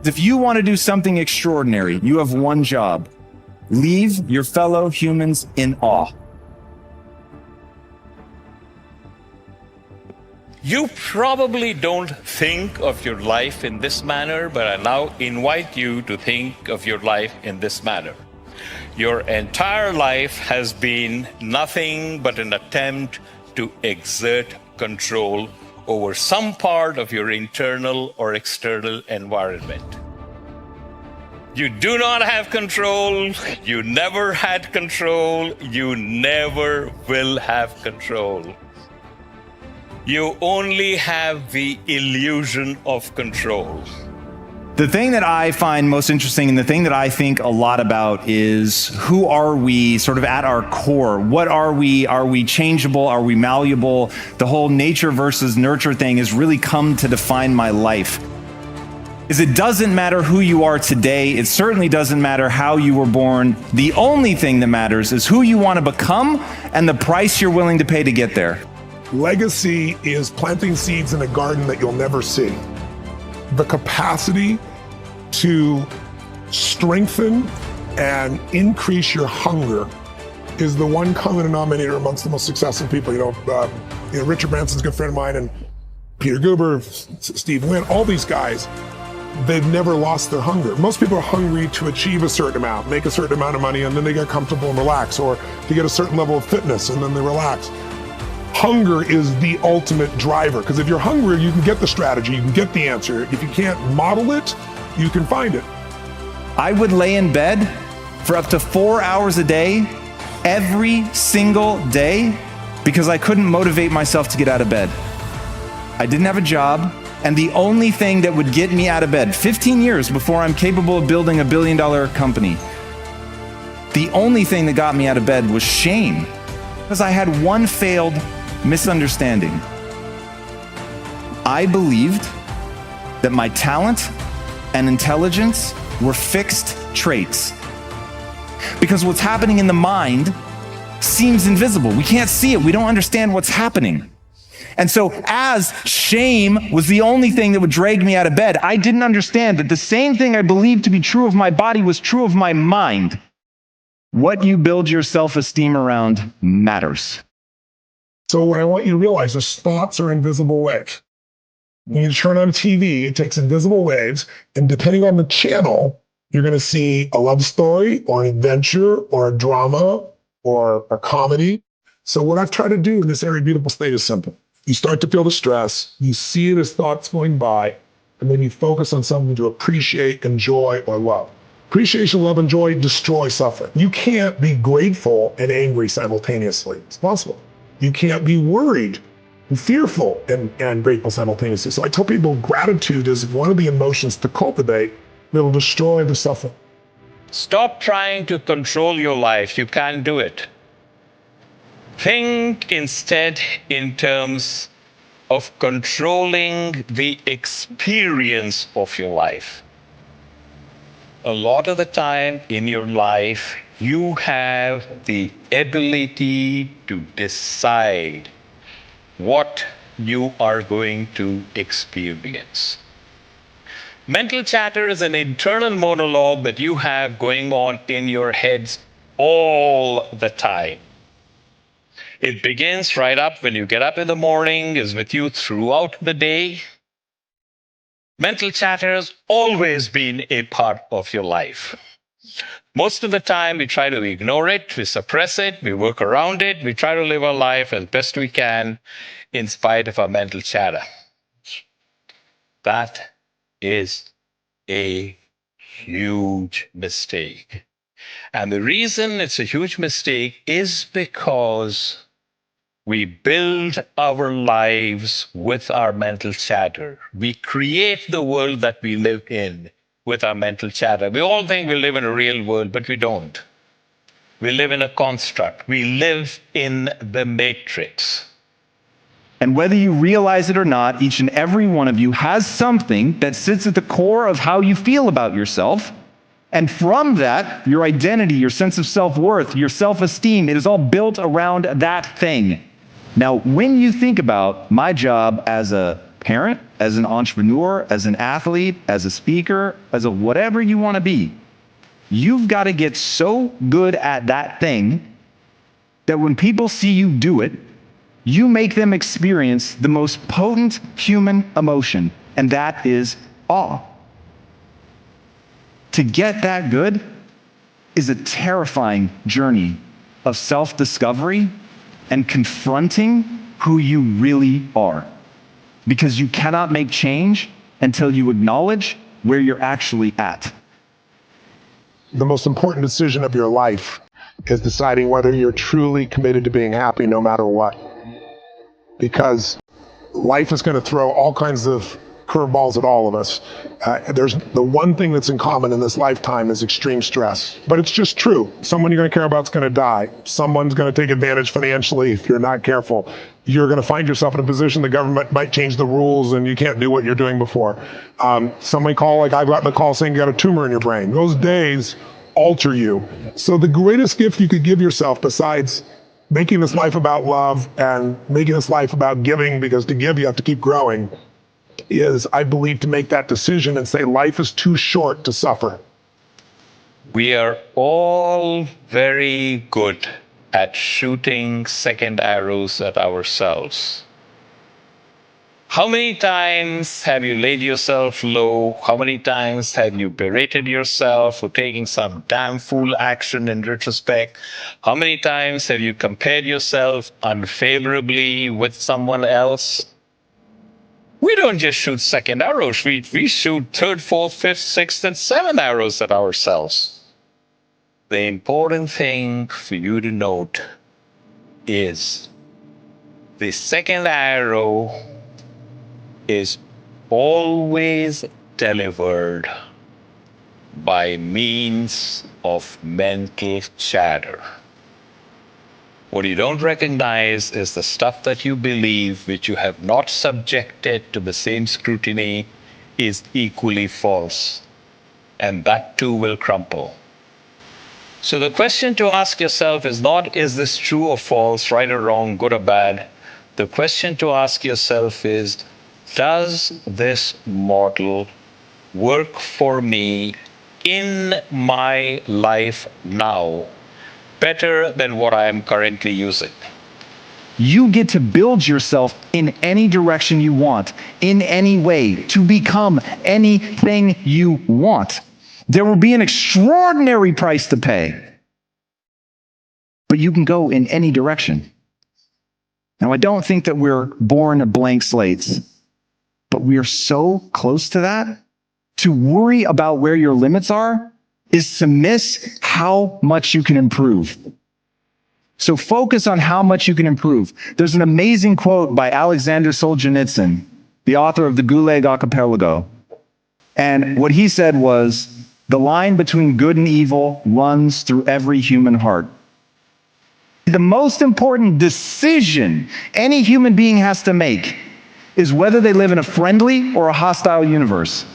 If you want to do something extraordinary, you have one job: leave your fellow humans in awe. You probably don't think of your life in this manner, but I now invite you to think of your life in this manner. Your entire life has been nothing but an attempt to exert control over some part of your internal or external environment. You do not have control. You never had control. You never will have control. You only have the illusion of control. The thing that I find most interesting and the thing that I think a lot about is who are we sort of at our core? What are we? Are we changeable? Are we malleable? The whole nature versus nurture thing has really come to define my life. It doesn't matter who you are today. It certainly doesn't matter how you were born. The only thing that matters is who you want to become and the price you're willing to pay to get there. Legacy is planting seeds in a garden that you'll never see. The capacity to strengthen and increase your hunger is the one common denominator amongst the most successful people. Richard Branson's a good friend of mine, and Peter Guber, Steve Wynn, all these guys, they've never lost their hunger. Most people are hungry to achieve a certain amount, make a certain amount of money, and then they get comfortable and relax, or to get a certain level of fitness, and then they relax. Hunger is the ultimate driver, because if you're hungry, you can get the strategy, you can get the answer. If you can't model it, you can find it. I would lay in bed for up to 4 hours a day, every single day, because I couldn't motivate myself to get out of bed. I didn't have a job, and the only thing that would get me out of bed, 15 years before I'm capable of building a billion-dollar company, the only thing that got me out of bed was shame, because I had one failed misunderstanding. I believed that my talent and intelligence were fixed traits. Because what's happening in the mind seems invisible. We can't see it. We don't understand what's happening. And so as shame was the only thing that would drag me out of bed, I didn't understand that the same thing I believed to be true of my body was true of my mind. What you build your self-esteem around matters. So what I want you to realize is thoughts are invisible waves. When you turn on TV, it takes invisible waves, and depending on the channel, you're going to see a love story or an adventure or a drama or a comedy. So what I've tried to do in this area, Beautiful State, is simple. You start to feel the stress, you see it as thoughts going by, and then you focus on something to appreciate, enjoy, or love. Appreciation, love, and joy destroy suffering. You can't be grateful and angry simultaneously. It's possible. You can't be worried and fearful and grateful simultaneously. So I tell people gratitude is one of the emotions to cultivate that will destroy the suffering. Stop trying to control your life. You can't do it. Think instead in terms of controlling the experience of your life. A lot of the time in your life, you have the ability to decide what you are going to experience. Mental chatter is an internal monologue that you have going on in your heads all the time. It begins right up when you get up in the morning, is with you throughout the day. Mental chatter has always been a part of your life. Most of the time, we try to ignore it, we suppress it, we work around it, we try to live our life as best we can in spite of our mental chatter. That is a huge mistake. And the reason it's a huge mistake is because we build our lives with our mental chatter. We create the world that we live in with our mental chatter. We all think we live in a real world, but we don't. We live in a construct. We live in the matrix. And whether you realize it or not, each and every one of you has something that sits at the core of how you feel about yourself. And from that, your identity, your sense of self-worth, your self-esteem, it is all built around that thing. Now, when you think about my job as a parent, as an entrepreneur, as an athlete, as a speaker, as a whatever you want to be. You've got to get so good at that thing that when people see you do it, you make them experience the most potent human emotion, and that is awe. To get that good is a terrifying journey of self-discovery and confronting who you really are. Because you cannot make change until you acknowledge where you're actually at. The most important decision of your life is deciding whether you're truly committed to being happy no matter what. Because life is going to throw all kinds of curveballs at all of us. There's the one thing that's in common in this lifetime is extreme stress. But it's just true. Someone you're going to care about is going to die. Someone's going to take advantage financially if you're not careful. You're going to find yourself in a position the government might change the rules and you can't do what you're doing before. Somebody like I got the call saying you got a tumor in your brain. Those days alter you. So the greatest gift you could give yourself, besides making this life about love and making this life about giving, because to give you have to keep growing, is, I believe, to make that decision and say life is too short to suffer. We are all very good at shooting second arrows at ourselves. How many times have you laid yourself low? How many times have you berated yourself for taking some damn fool action in retrospect? How many times have you compared yourself unfavorably with someone else? We don't just shoot second arrows. We shoot third, fourth, fifth, sixth, and seventh arrows at ourselves. The important thing for you to note is the second arrow is always delivered by means of mental chatter. What you don't recognize is the stuff that you believe, which you have not subjected to the same scrutiny, is equally false. And that too will crumble. So the question to ask yourself is not, is this true or false, right or wrong, good or bad? The question to ask yourself is, does this model work for me in my life now better than what I am currently using? You get to build yourself in any direction you want, in any way, to become anything you want. There will be an extraordinary price to pay, but you can go in any direction. Now, I don't think that we're born blank slates, but we are so close to that. To worry about where your limits are is to miss how much you can improve. So focus on how much you can improve. There's an amazing quote by Alexander Solzhenitsyn, the author of the Gulag Archipelago. And what he said was, the line between good and evil runs through every human heart. The most important decision any human being has to make is whether they live in a friendly or a hostile universe.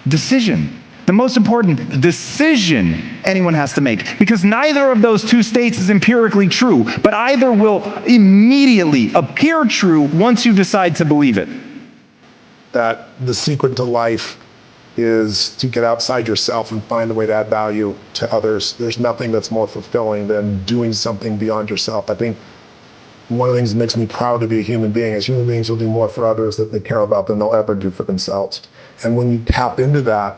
Decision. The most important decision anyone has to make, because neither of those two states is empirically true, but either will immediately appear true once you decide to believe it. That the secret to life is to get outside yourself and find a way to add value to others. There's nothing that's more fulfilling than doing something beyond yourself. I think one of the things that makes me proud to be a human being is human beings will do more for others that they care about than they'll ever do for themselves. And when you tap into that,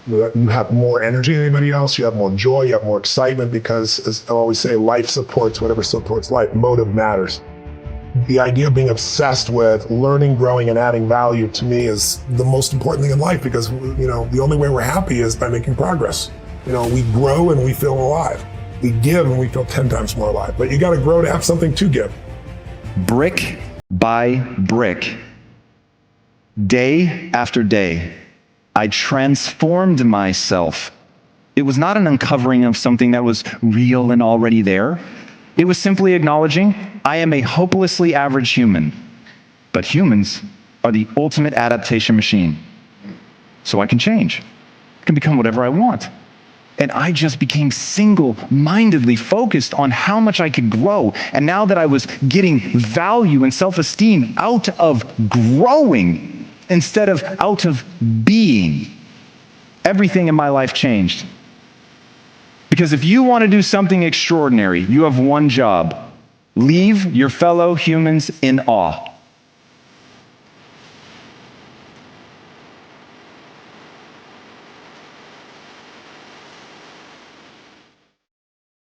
you have more energy than anybody else, you have more joy, you have more excitement, because, as I always say, life supports whatever supports life. Motive matters. The idea of being obsessed with learning, growing, and adding value, to me, is the most important thing in life, because, the only way we're happy is by making progress. We grow and we feel alive. We give and we feel 10 times more alive. But you got to grow to have something to give. Brick by brick, day after day, I transformed myself. It was not an uncovering of something that was real and already there. It was simply acknowledging I am a hopelessly average human, but humans are the ultimate adaptation machine. So I can change. I can become whatever I want. And I just became single-mindedly focused on how much I could grow. And now that I was getting value and self-esteem out of growing instead of out of being, everything in my life changed. Because if you want to do something extraordinary, you have one job: leave your fellow humans in awe.